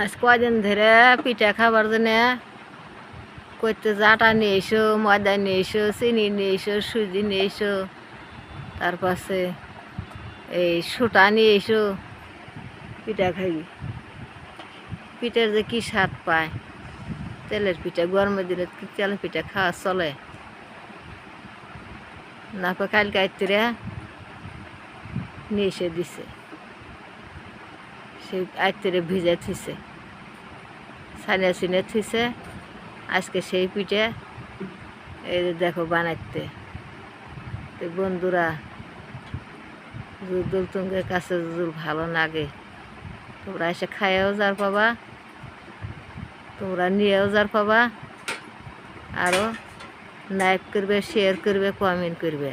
আজ কদিন ধরে পিঠা খাবার জন্য করতে আটা নিয়ে এসো, ময়দা নিয়ে এসো, চিনি নিয়ে এসো, সুজি নিয়ে এসো, তারপরে এই সুটা নিয়ে এসো, পিঠা খাইবি। পিঠার যে কি স্বাদ পায়, তেলের পিঠা গরমের দিনে কি তেলের পিঠা খাওয়া চলে না? কালকে আইতিরা নিয়ে এসে দিছে, সে আইতিরে ভিজে থিছে, ছানিয়া চিনে থিছে। আজকে সেই পিঠে এই দেখো বানাইতে। তো বন্ধুরা, যদি তোমাদের কাছে যদি ভালো লাগে, তোমরা এসে খাইয়েও যার পাবা, তোমরা নিয়েও যার পাবা, আরও লাইক করবে, শেয়ার করবে, কমেন্ট করবে।